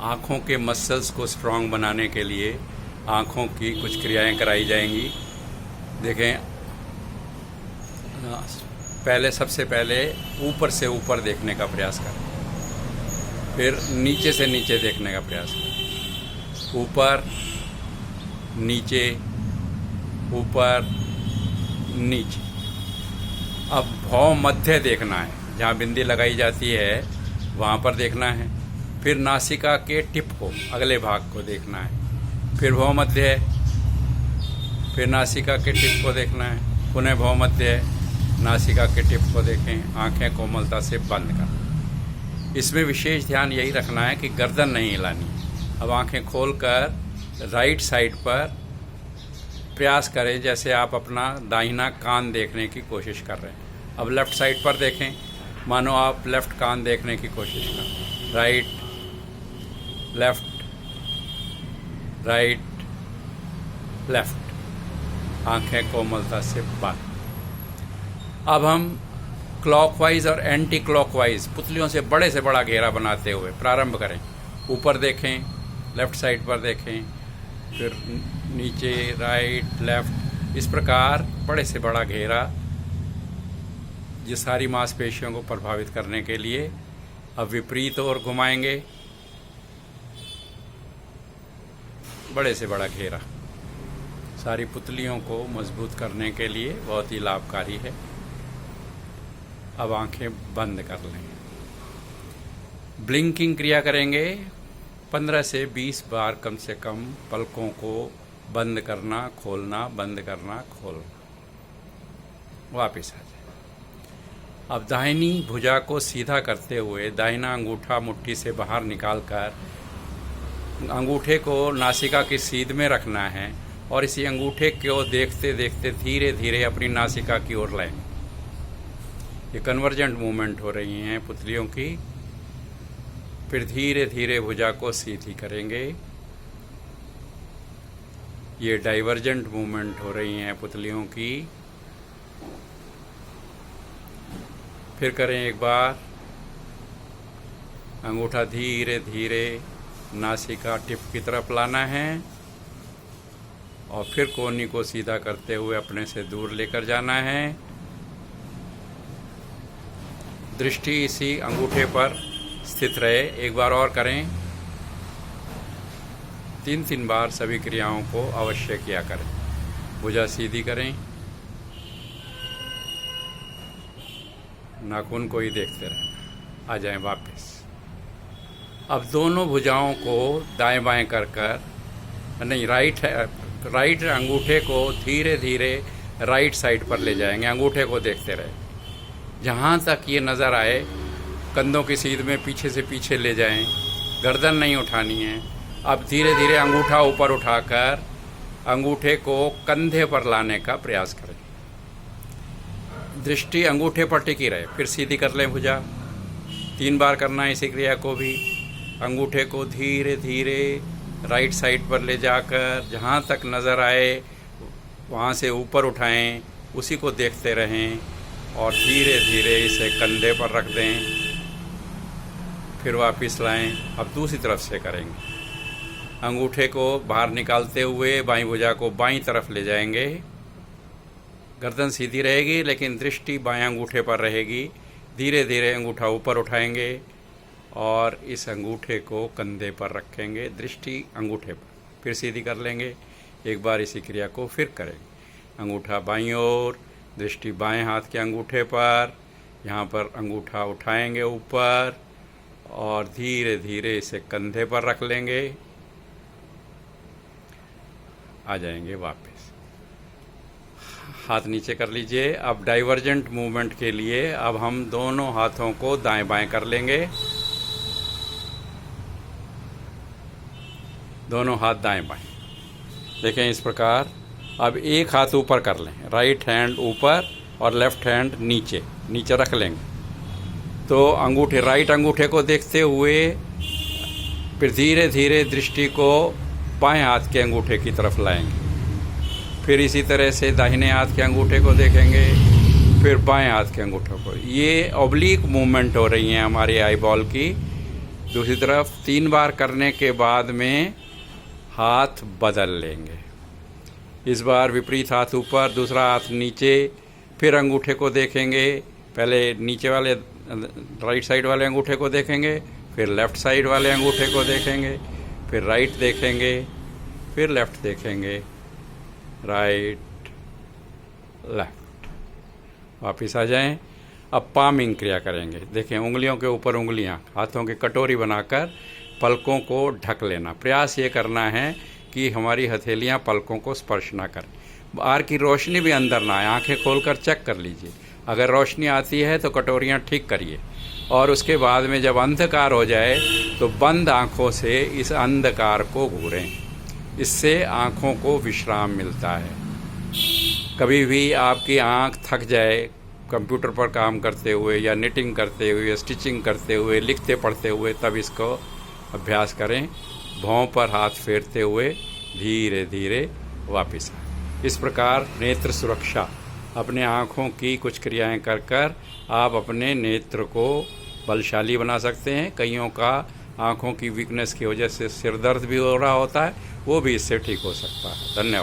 आँखों के मसल्स को स्ट्रांग बनाने के लिए आँखों की कुछ क्रियाएं कराई जाएंगी। देखें, सबसे पहले ऊपर से ऊपर देखने का प्रयास करें, फिर नीचे से नीचे देखने का प्रयास करें। ऊपर नीचे, ऊपर नीचे। अब भौं मध्य देखना है, जहाँ बिंदी लगाई जाती है वहाँ पर देखना है। फिर नासिका के टिप को, अगले भाग को देखना है। फिर भौं मध्य है, फिर नासिका के टिप को देखना है। पुनः भौं मध्य है, नासिका के टिप को देखें। आंखें कोमलता से बंद कर। इसमें विशेष ध्यान यही रखना है कि गर्दन नहीं हिलानी। अब आंखें खोलकर राइट साइड पर प्रयास करें, जैसे आप अपना दाहिना कान देखने की कोशिश कर रहे हैं। अब लेफ़्ट साइड पर देखें, मानो आप लेफ़्ट कान देखने की कोशिश कर रहे हैं। Right, left, right, left. आंखें कोमलता से बंद। अब हम क्लॉकवाइज और एंटी क्लॉकवाइज पुतलियों से बड़ा घेरा बनाते हुए प्रारंभ करें। ऊपर देखें, लेफ़्ट साइड पर देखें, फिर नीचे, राइट, लेफ़्ट। इस प्रकार बड़े से बड़ा घेरा, ये सारी मांसपेशियों को प्रभावित करने के लिए। अब विपरीत ओर घुमाएंगे, बड़े से बड़ा घेरा सारी पुतलियों को मजबूत करने के लिए बहुत ही लाभकारी है। अब आंखें बंद कर लें। ब्लिंकिंग क्रिया करेंगे। 15 से 20 बार कम से कम पलकों को बंद करना, खोलना, बंद करना, खोलना। वापिस आ जाए। अब दाहिनी भुजा को सीधा करते हुए दाहिना अंगूठा मुट्ठी से बाहर निकालकर अंगूठे को नासिका की सीध में रखना है और इसी अंगूठे को देखते देखते धीरे धीरे अपनी नासिका की ओर लाएं। ये कन्वर्जेंट मूवमेंट हो रही हैं पुतलियों की। फिर धीरे धीरे भुजा को सीधी करेंगे। ये डाइवर्जेंट मूवमेंट हो रही हैं पुतलियों की। फिर करें एक बार। अंगूठा धीरे धीरे नासिका टिप की तरफ लाना है और फिर कोहनी को सीधा करते हुए अपने से दूर लेकर जाना है। दृष्टि इसी अंगूठे पर स्थित रहे। एक बार और करें। 3-3 बार सभी क्रियाओं को अवश्य किया करें। भुजा सीधी करें, नाखून को ही देखते रहना। आ जाएं वापस। अब दोनों भुजाओं को दाएं बाएं कर नहीं, राइट अंगूठे को धीरे धीरे राइट साइड पर ले जाएंगे। अंगूठे को देखते रहे, जहाँ तक ये नज़र आए कंधों की सीध में पीछे से पीछे ले जाएं। गर्दन नहीं उठानी है। अब धीरे धीरे अंगूठा ऊपर उठाकर अंगूठे को कंधे पर लाने का प्रयास करें। दृष्टि अंगूठे पर टिकी रहे। फिर सीधी कर लें भुजा। 3 बार करना है इसी क्रिया को भी। अंगूठे को धीरे धीरे राइट साइड पर ले जाकर जहाँ तक नज़र आए वहाँ से ऊपर उठाएं, उसी को देखते रहें और धीरे धीरे इसे कंधे पर रख दें। फिर वापस लाएं। अब दूसरी तरफ से करेंगे। अंगूठे को बाहर निकालते हुए बाईं भुजा को बाईं तरफ ले जाएंगे। गर्दन सीधी रहेगी लेकिन दृष्टि बाएं अंगूठे पर रहेगी। धीरे धीरे अंगूठा ऊपर उठाएंगे और इस अंगूठे को कंधे पर रखेंगे, दृष्टि अंगूठे पर। फिर सीधी कर लेंगे। एक बार इसी क्रिया को फिर करेंगे। अंगूठा बाईं ओर, दृष्टि बाएं हाथ के अंगूठे पर। यहाँ पर अंगूठा उठाएंगे ऊपर और धीरे धीरे इसे कंधे पर रख लेंगे। आ जाएंगे वापस। हाथ नीचे कर लीजिए। अब डाइवर्जेंट मूवमेंट के लिए अब हम दोनों हाथों को दाएं बाएं कर लेंगे। दोनों हाथ दाएं बाएं देखें इस प्रकार। अब एक हाथ ऊपर कर लें, राइट हैंड ऊपर और लेफ्ट हैंड नीचे रख लेंगे। तो अंगूठे, राइट अंगूठे को देखते हुए फिर धीरे धीरे दृष्टि को बाएं हाथ के अंगूठे की तरफ लाएंगे। फिर इसी तरह से दाहिने हाथ के अंगूठे को देखेंगे, फिर बाएं हाथ के अंगूठे को। ये ऑब्लिक मूवमेंट हो रही हैं हमारी आई बॉल की। दूसरी तरफ 3 बार करने के बाद में हाथ बदल लेंगे। इस बार विपरीत हाथ ऊपर, दूसरा हाथ नीचे, फिर अंगूठे को देखेंगे। पहले नीचे वाले राइट साइड वाले अंगूठे को देखेंगे, फिर लेफ़्ट साइड वाले अंगूठे को देखेंगे, फिर राइट देखेंगे, फिर लेफ़्ट देखेंगे, राइट लेफ़्ट। वापस आ जाएं। अब पामिंग क्रिया करेंगे। देखें, उंगलियों के ऊपर उंगलियां, हाथों की कटोरी बनाकर पलकों को ढक लेना। प्रयास ये करना है कि हमारी हथेलियां पलकों को स्पर्श ना करें। बाहर की रोशनी भी अंदर ना आए। आंखें खोलकर चेक कर लीजिए। अगर रोशनी आती है तो कटोरियां ठीक करिए, और उसके बाद में जब अंधकार हो जाए तो बंद आंखों से इस अंधकार को घूरें। इससे आंखों को विश्राम मिलता है। कभी भी आपकी आंख थक जाए कंप्यूटर पर काम करते हुए या निटिंग करते हुए, स्टिचिंग करते हुए, लिखते पढ़ते हुए, तब इसको अभ्यास करें। भौं पर हाथ फेरते हुए धीरे धीरे वापस आए। इस प्रकार नेत्र सुरक्षा, अपने आँखों की कुछ क्रियाएं कर कर आप अपने नेत्र को बलशाली बना सकते हैं। कईयों का आँखों की वीकनेस की वजह से सिर दर्द भी हो रहा होता है, वो भी इससे ठीक हो सकता है। धन्यवाद।